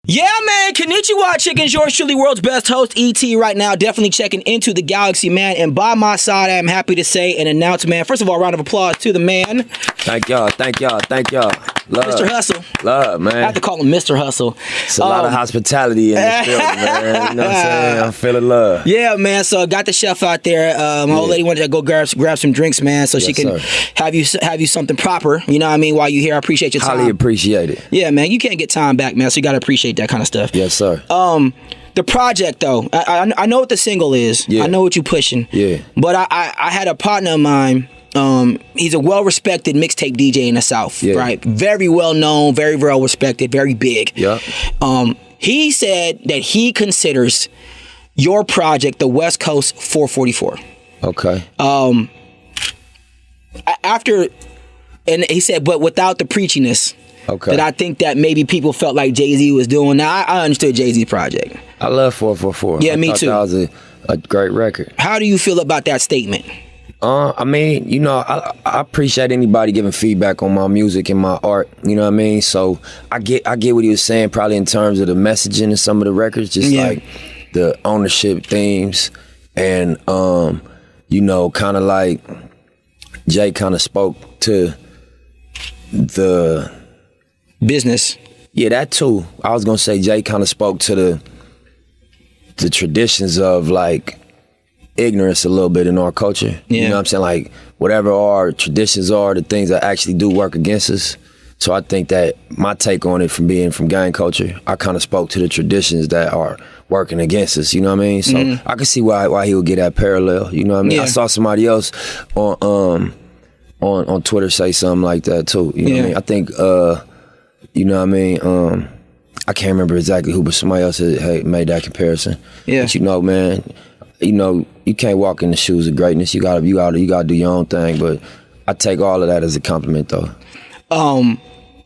Yeah, man. Konnichiwa, chickens. Yours truly, world's best host, E.T. right now. Definitely checking into the galaxy, man. And by my side, I am happy to say and announce, man. First of all, round of applause to the man. Thank y'all. Love. Mr. Hustle. Love, man. I have to call him Mr. Hustle. It's a lot of hospitality in this building, man. You know what I'm saying? I'm feeling love. Yeah, man. So I got the chef out there. My old lady wanted to go grab some drinks, man, so she can have you something proper. You know what I mean? While you here, I appreciate your time. Highly appreciate it. Yeah, man. You can't get time back, man. So you got to appreciate that kind of stuff. Yes, sir. The project, though, I know what the single is. Yeah. I know what you're pushing. Yeah. But I had a partner of mine. He's a well-respected mixtape DJ in the South, right? Very well-known, very well-respected, very big. Yeah. He said that he considers your project the West Coast 444. Okay. And he said, but without the preachiness. Okay. That I think that maybe people felt like Jay-Z was doing. Now, I understood Jay-Z's project. I love 444. Yeah, me too. That was a great record. How do you feel about that statement? I mean, you know, I appreciate anybody giving feedback on my music and my art. You know what I mean? So I get what he was saying, probably in terms of the messaging of some of the records, just like the ownership themes, and you know, kind of like Jay kind of spoke to the business. Yeah, that too. I was gonna say Jay kind of spoke to the traditions of like ignorance a little bit in our culture. You know what I'm saying? Like whatever our traditions are, the things that actually do work against us. So I think that my take on it from being from gang culture, I kind of spoke to the traditions that are working against us. You know what I mean? So I can see why he would get that parallel. You know what I mean? Yeah. I saw somebody else on Twitter say something like that too. You know what I mean? I think you know what I mean? I can't remember exactly who, but somebody else had made that comparison. Yeah. But you know, man, you know, you can't walk in the shoes of greatness. You gotta do your own thing. But I take all of that as a compliment, though.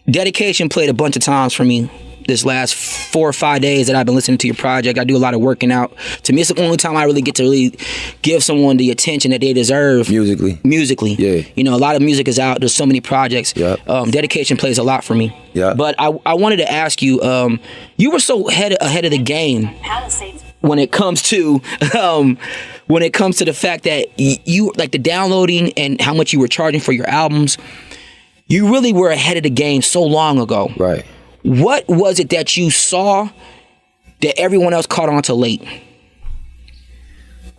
Dedication played a bunch of times for me this last 4 or 5 days that I've been listening to your project. I do a lot of working out. To me, it's the only time I really get to really give someone the attention that they deserve. Musically. Yeah. You know, a lot of music is out. There's so many projects. Yep. Dedication plays a lot for me. Yeah. But I wanted to ask you, you were so ahead of the game when it comes to the fact that you like the downloading and how much you were charging for your albums. You really were ahead of the game so long ago. Right. What was it that you saw that everyone else caught on to late?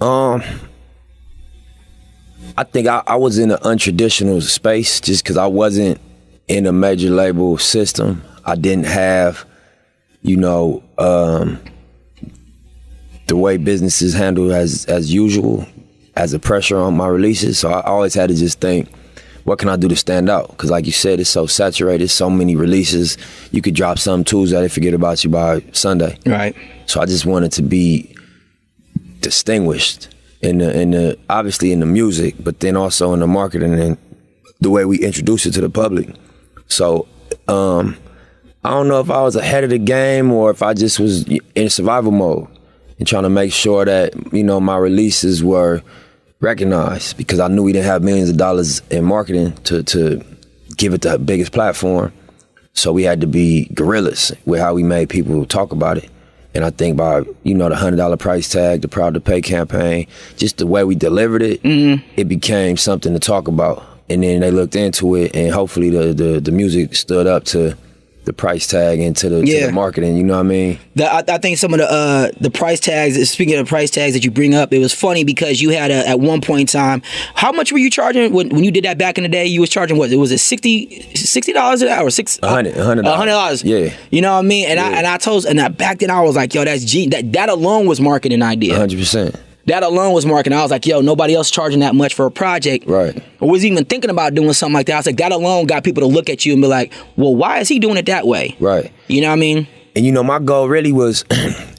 I think I was in an untraditional space just because I wasn't in a major label system. I didn't have, you know, the way businesses handle as usual, as a pressure on my releases. So I always had to just think, what can I do to stand out? Because like you said, it's so saturated, so many releases. You could drop some Tuesday, they forget about you by Sunday. Right. So I just wanted to be distinguished in the obviously in the music, but then also in the marketing and the way we introduce it to the public. So I don't know if I was ahead of the game or if I just was in survival mode and trying to make sure that, you know, my releases were recognized, because I knew we didn't have millions of dollars in marketing to give it the biggest platform. So we had to be guerrillas with how we made people talk about it. And I think by, you know, the $100 price tag, the Proud to Pay campaign, just the way we delivered it, it became something to talk about. And then they looked into it, and hopefully the music stood up to the price tag and to the marketing, you know what I mean? I think some of the price tags, speaking of price tags that you bring up, it was funny because you had at one point in time, how much were you charging when you did that back in the day? You was charging what? Was it $60 an hour? $100. Yeah. You know what I mean? And back then I was like, yo, that's that alone was marketing idea. 100%. That alone was marketing. I was like, yo, nobody else charging that much for a project. Right. I wasn't even thinking about doing something like that. I was like, that alone got people to look at you and be like, well, why is he doing it that way? Right. You know what I mean? And you know, my goal really was,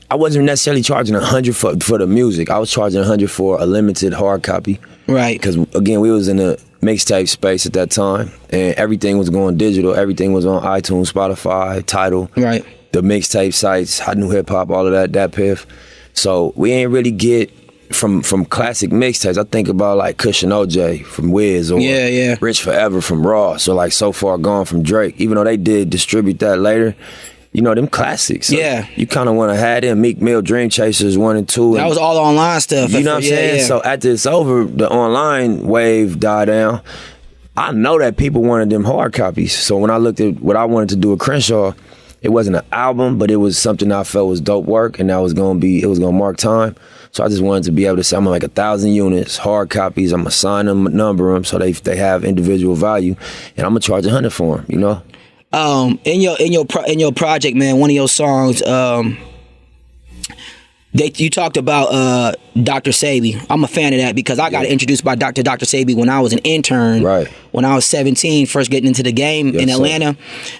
I wasn't necessarily charging $100 for the music. I was charging $100 for a limited hard copy. Right. Because again, we was in a mixtape space at that time, and everything was going digital. Everything was on iTunes, Spotify, Tidal. Right. The mixtape sites, Hot New Hip Hop, all of that piff. So we ain't really get from classic mixtapes. I think about like Cushion OJ from Wiz, or Rich Forever from Ross, or like So Far Gone from Drake. Even though they did distribute that later, you know, them classics. So yeah. you kind of want to have them. Meek Mill, Dream Chasers 1 and 2. That was all online stuff. You know what I'm saying? Yeah. So after it's over, the online wave died down. I know that people wanted them hard copies. So when I looked at what I wanted to do with Crenshaw, it wasn't an album, but it was something I felt was dope work, and that was gonna mark time. So I just wanted to be able to say, I'm gonna make 1,000 units, hard copies. I'm gonna sign them, number them, so they have individual value, and I'm gonna charge 100 for them. You know. In your project, man, one of your songs, you talked about Dr. Sebi. I'm a fan of that because I got introduced by Dr. Sebi when I was an intern. Right. When I was 17, first getting into the game in Atlanta,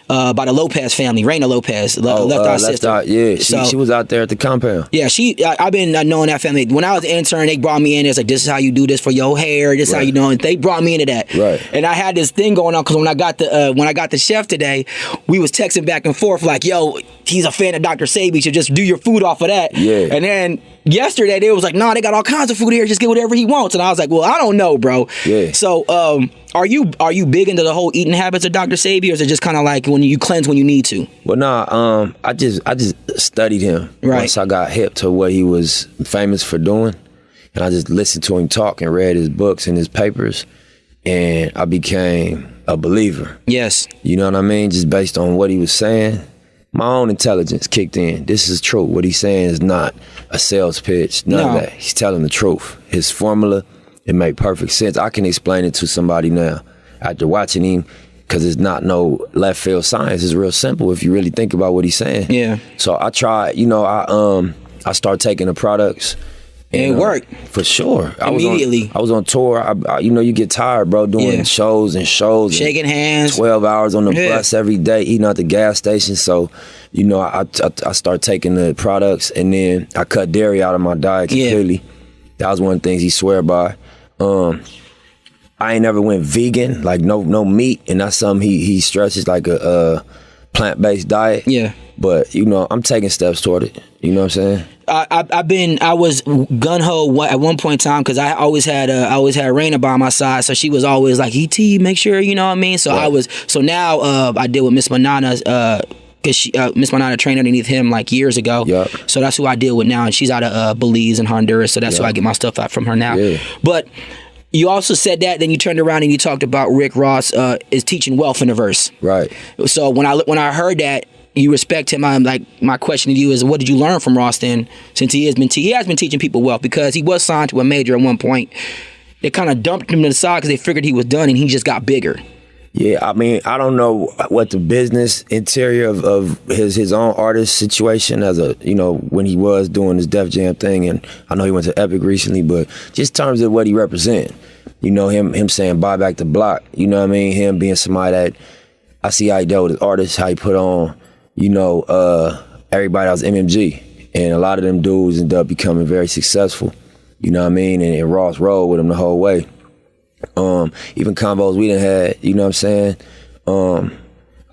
by the Lopez family, Raina Lopez, left our sister. Yeah, she was out there at the compound. Yeah, I've been knowing that family. When I was an intern, they brought me in. It's like, this is how you do this for your hair. This is how you know. And they brought me into that. Right. And I had this thing going on because when I got the chef today, we was texting back and forth like, yo, he's a fan of Dr. Sebi. You should just do your food off of that. Yeah. And then yesterday they was like, nah, they got all kinds of food here. Just get whatever he wants. And I was like, well, I don't know, bro. Yeah. So, are you big into the whole eating habits of Dr. Sebi, or is it just kind of like when you cleanse when you need to? Well, nah. I just studied him once I got hip to what he was famous for doing, and I just listened to him talk and read his books and his papers, and I became a believer. Yes. You know what I mean? Just based on what he was saying. My own intelligence kicked in. This is true. What he's saying is not a sales pitch. None of that. He's telling the truth. His formula, it made perfect sense. I can explain it to somebody now after watching him, because it's not no left field science. It's real simple if you really think about what he's saying. Yeah. So I tried. You know, I started taking the products. And it worked. For sure. Immediately. I was on tour. I you know, you get tired, bro, doing shows. Shaking hands. 12 hours on the bus every day, eating at the gas station. So, you know, I started taking the products, and then I cut dairy out of my diet completely. That was one of the things he swear by. I ain't never went vegan, like no meat, and that's something he stresses, like a plant-based diet. Yeah. But, you know, I'm taking steps toward it. You know what I'm saying? I was gun-ho at one point in time because I always had Raina by my side, so she was always like, ET, make sure, you know what I mean? So now I deal with Miss Manana, because Miss Manana trained underneath him like years ago. Yep. So that's who I deal with now, and she's out of Belize and Honduras, so that's who I get my stuff out from her now. Yeah. But you also said that, then you turned around and you talked about Rick Ross is teaching wealth in the verse. Right. So when I heard that, you respect him. I'm like, my question to you is, what did you learn from Ross then? Since he has been teaching people wealth, because he was signed to a major at one point. They kind of dumped him to the side because they figured he was done, and he just got bigger. Yeah, I mean, I don't know what the business interior of his own artist situation as a, you know, when he was doing his Def Jam thing, and I know he went to Epic recently, but just in terms of what he represent, you know, him saying buy back the block, you know what I mean? Him being somebody that I see how he dealt with artists, how he put on, you know, everybody that was MMG, and a lot of them dudes ended up becoming very successful, you know what I mean? And Ross rode with him the whole way. Even combos we done had, you know what I'm saying?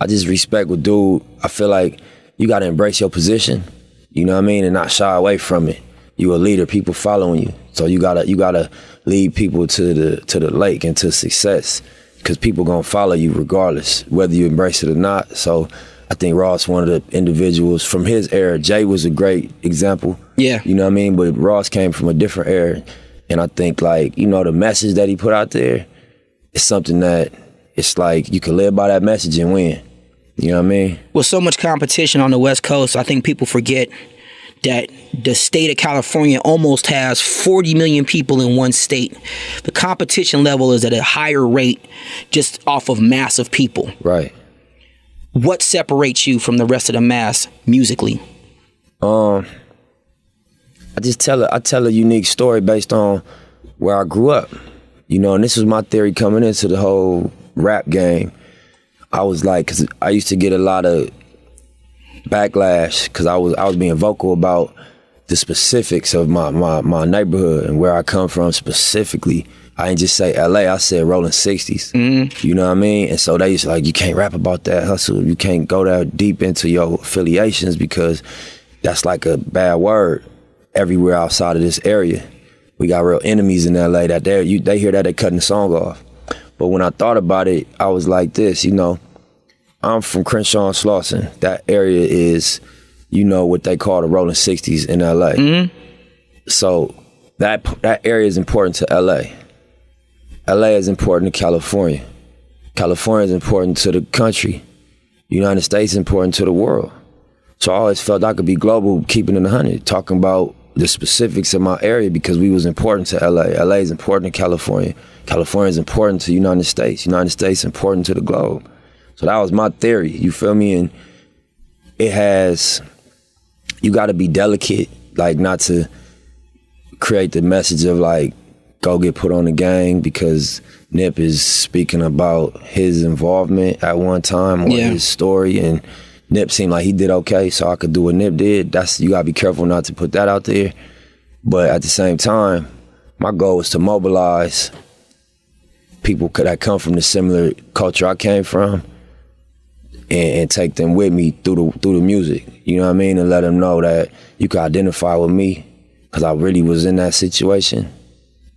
I just respect with dude. I feel like you gotta embrace your position, you know what I mean, and not shy away from it. You a leader, people following you, so you gotta lead people to the lake and to success, because people gonna follow you regardless, whether you embrace it or not. So I think Ross, one of the individuals from his era. Jay was a great example. Yeah. You know what I mean? But Ross came from a different era. And I think, like, you know, the message that he put out there is something that it's like you can live by that message and win. You know what I mean? With so much competition on the West Coast, I think people forget that the state of California almost has 40 million people in one state. The competition level is at a higher rate just off of mass of people. Right. What separates you from the rest of the mass musically? I tell a unique story based on where I grew up, you know, and this was my theory coming into the whole rap game. I was like, cause I used to get a lot of backlash because I was being vocal about the specifics of my neighborhood and where I come from specifically. I didn't just say LA, I said rolling 60s. Mm-hmm. You know what I mean? And so they used to like, you can't rap about that hustle. You can't go that deep into your affiliations because that's like a bad word everywhere outside of this area. We got real enemies in LA that they hear that, they cutting the song off. But when I thought about it, I was like this, you know, I'm from Crenshaw and Slauson. That area is, you know, what they call the rolling 60s in LA. Mm-hmm. So that area is important to LA. LA is important to California. California is important to the country. United States is important to the world. So I always felt I could be global, keeping it 100, talking about the specifics of my area because we was important to LA. LA is important to California. California is important to the United States. United States is important to the globe. So that was my theory, you feel me? And it has, you gotta be delicate, like not to create the message of like, go get put on the gang because Nip is speaking about his involvement at one time or his story, and Nip seemed like he did okay, so I could do what Nip did. You gotta be careful not to put that out there. But at the same time, my goal was to mobilize people that come from the similar culture I came from and take them with me through the music. You know what I mean? And let them know that you can identify with me because I really was in that situation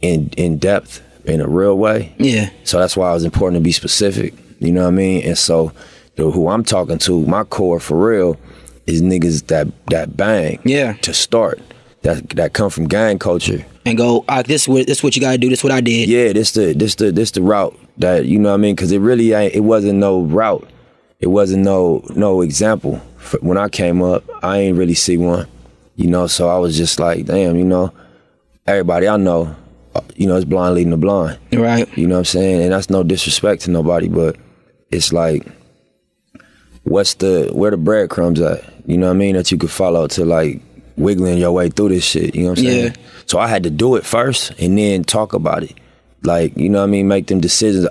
in depth, in a real way. Yeah. So that's why it was important to be specific. You know what I mean? And so who I'm talking to, my core for real, is niggas that bang. Yeah. To start. That come from gang culture. And go, this what you gotta do, this what I did. Yeah, this the route that, you know what I mean? Cause it really ain't, it wasn't no route. It wasn't no example. When I came up, I ain't really see one. You know, so I was just like, damn, you know, everybody I know, you know, it's blind leading the blind. Right. You know what I'm saying? And that's no disrespect to nobody, but it's like, where the breadcrumbs at? You know what I mean? That you could follow to like wiggling your way through this shit. You know what I'm saying? Yeah. So I had to do it first and then talk about it. Like, you know what I mean? Make them decisions.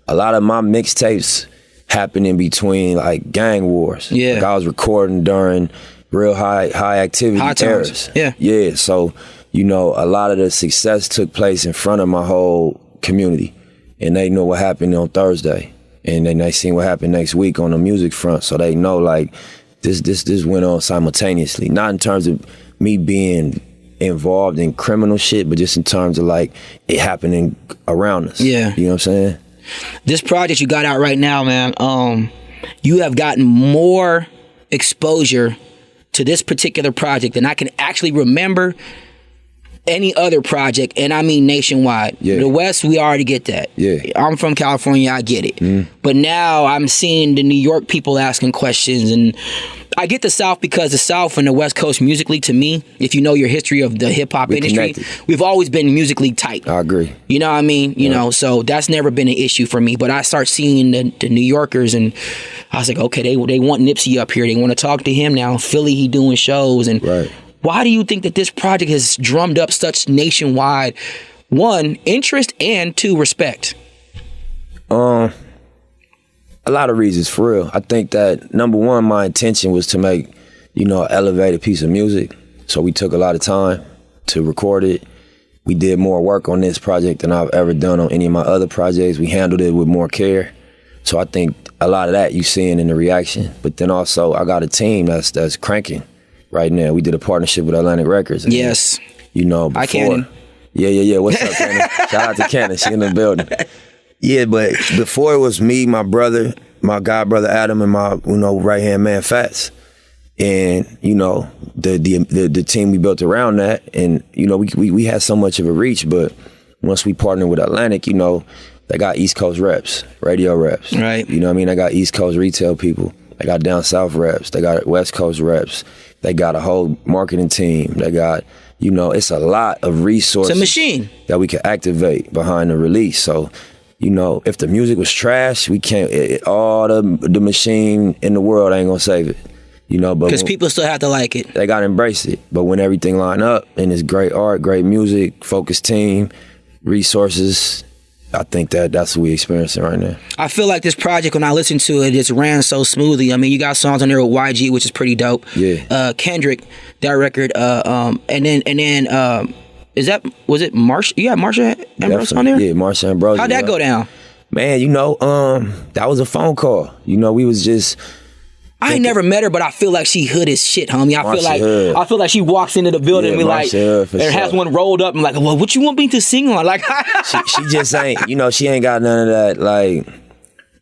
A lot of my mixtapes happen in between like gang wars. Yeah. Like I was recording during real high activity eras. Yeah. Yeah. So, you know, a lot of the success took place in front of my whole community. And they know what happened on Thursday. And then they seen what happened next week on the music front. So they know like this went on simultaneously. Not in terms of me being involved in criminal shit, but just in terms of like it happening around us. Yeah. You know what I'm saying? This project you got out right now, man, you have gotten more exposure to this particular project than I can actually remember any other project, and I mean nationwide. Yeah. The West, we already get that. Yeah. I'm from California, I get it. Mm. But now I'm seeing the New York people asking questions, and I get the South because the South and the West Coast musically, to me, if you know your history of the hip-hop industry, we've always been musically tight. I agree. You know what I mean? You know, so that's never been an issue for me. But I start seeing the New Yorkers, and I was like, okay, they want Nipsey up here. They want to talk to him now. Philly, he doing shows, and why do you think that this project has drummed up such nationwide, one, interest, and two, respect? A lot of reasons, for real. I think that, number one, my intention was to make, you know, an elevated piece of music. So we took a lot of time to record it. We did more work on this project than I've ever done on any of my other projects. We handled it with more care. So I think a lot of that you seeing in the reaction. But then also, I got a team that's cranking right now. We did a partnership with Atlantic Records. And, yes. You know, before. Hi, Cannon. Yeah. What's up, Cannon? Shout out to Cannon. She in the building. Yeah, but before it was me, my brother, my god brother Adam, and my, you know, right hand man Fats, and you know the team we built around that, and you know we had so much of a reach. But once we partnered with Atlantic, you know, they got East Coast reps, radio reps, right? You know what I mean? They got East Coast retail people, they got down South reps, they got West Coast reps, they got a whole marketing team, they got, you know, it's a lot of resources. It's a machine that we can activate behind the release. So, you know, if the music was trash, we can't, all the machine in the world ain't gonna save it. You know, but because people still have to like it. They gotta embrace it. But when everything line up and it's great art, great music, focused team, resources, I think that's what we experiencing right now. I feel like this project, when I listen to it, it's ran so smoothly. I mean, you got songs on there with YG, which is pretty dope. Yeah. Kendrick, that record, and then was it Marsha? You got Marsha Ambrose on there? Yeah, Marsha Ambrose. How'd that go down? Man, you know, that was a phone call. You know, we was just. I ain't never met her, but I feel like she hood as shit, homie. I feel like she walks into the building and be like, has one rolled up and like, well, what you want me to sing on? Like, she just ain't, you know, she ain't got none of that like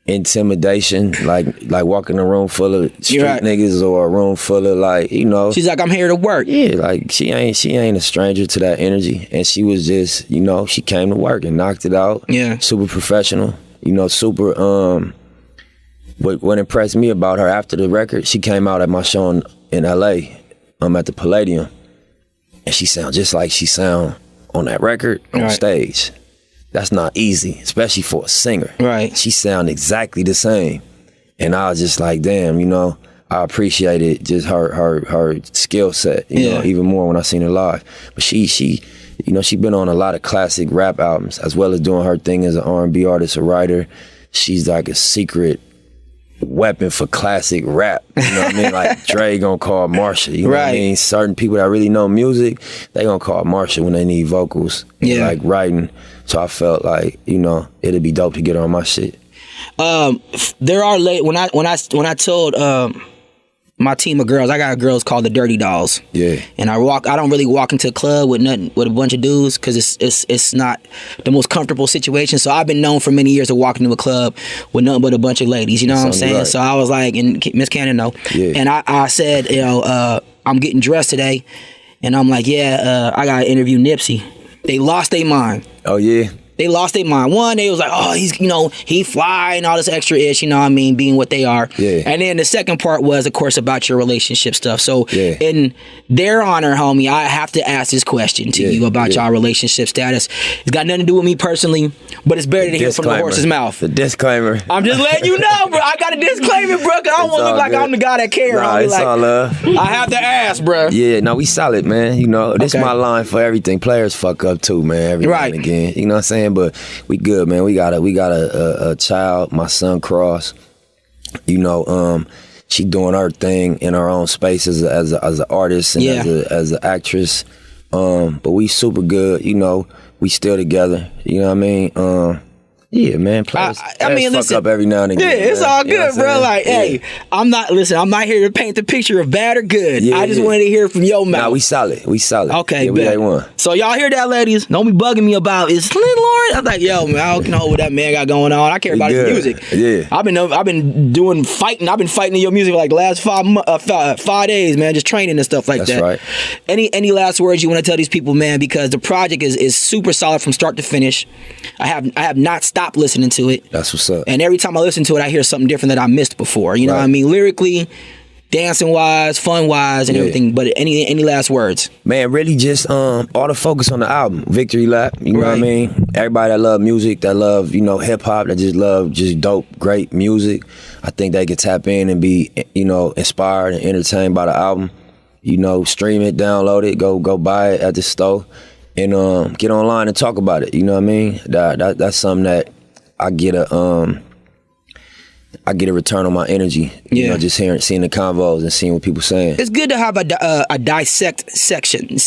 intimidation, like walking in a room full of street niggas or a room full of like, you know. She's like, I'm here to work. Yeah, like she ain't a stranger to that energy, and she was just, you know, she came to work and knocked it out. Yeah, super professional. You know, super. What impressed me about her after the record, she came out at my show in LA, at the Palladium, and she sound just like she sound on that record on stage. That's not easy, especially for a singer. Right. She sound exactly the same. And I was just like, damn, you know, I appreciated just her skill set, you know, even more when I seen her live. But she, you know, she been on a lot of classic rap albums, as well as doing her thing as an R&B artist, a writer. She's like a secret weapon for classic rap. You know what I mean? Like Dre gonna call Marsha. You know what I mean? Certain people that really know music, they gonna call Marsha when they need vocals. Yeah. Like writing. So I felt like, you know, it'd be dope to get her on my shit. There are when I told my team of girls, I got girls called the Dirty Dolls. Yeah. And I don't really walk into a club with a bunch of dudes, because it's not the most comfortable situation. So I've been known for many years to walk into a club with nothing but a bunch of ladies. You know what I'm saying? Right. So I was like, and Miss Cannon know. Yeah. And I said, you know, I'm getting dressed today, and I'm like, I gotta interview Nipsey. They lost their mind. Oh yeah. They lost their mind. One, they was like, oh, he's, you know, he fly and all this extra ish, you know what I mean, being what they are. Yeah. And then the second part was, of course, about your relationship stuff. So in their honor, homie, I have to ask this question to you about y'all relationship status. It's got nothing to do with me personally, but it's better to hear from the horse's mouth. The disclaimer. I'm just letting you know, bro. I got a disclaimer, bro, because I don't want to look like I'm the guy that cares. Nah, it's like, all love. I have to ask, bro. Yeah, no, we solid, man. You know, this is my line for everything. Players fuck up too, man, every now and again. You know what I'm saying? But we good, man. We got a child, my son Cross. You know, she doing her thing in her own space as an artist and as an actress. But we super good. You know, we still together. You know what I mean? Yeah, man. Players, I mean, fuck up every now and again. Yeah, it's all good, you know bro. Like, hey, I'm not here to paint the picture of bad or good. Yeah, I just wanted to hear from your mouth. Nah, we solid. Okay, yeah, we A1. So y'all hear that, ladies? Don't be bugging me about is Lynn Lauren. I'm like, yo, man, I don't know what that man got going on. I care about his music. Yeah, I've been fighting. I've been fighting in your music for like the last 5 days, man. Just training and stuff like that. That's right. Any last words you want to tell these people, man? Because the project is super solid from start to finish. I have not stopped listening to it. That's what's up. And every time I listen to it, I hear something different that I missed before. You know what I mean? Lyrically, dancing wise, fun wise, and everything. But any last words? Man, really just all the focus on the album, Victory Lap. You know what I mean? Everybody that love music, that love, you know, hip hop, that just love just dope, great music. I think they could tap in and be, you know, inspired and entertained by the album. You know, stream it, download it, go buy it at the store. And get online and talk about it. You know what I mean? That's something that I get a return on my energy. You know, just seeing the convos and seeing what people saying. It's good to have a dissect section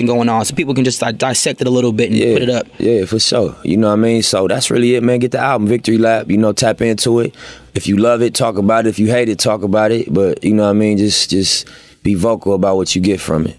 going on, so people can just like dissect it a little bit and put it up. Yeah, for sure. You know what I mean? So that's really it, man. Get the album, Victory Lap. You know, tap into it. If you love it, talk about it. If you hate it, talk about it. But you know what I mean? Just be vocal about what you get from it.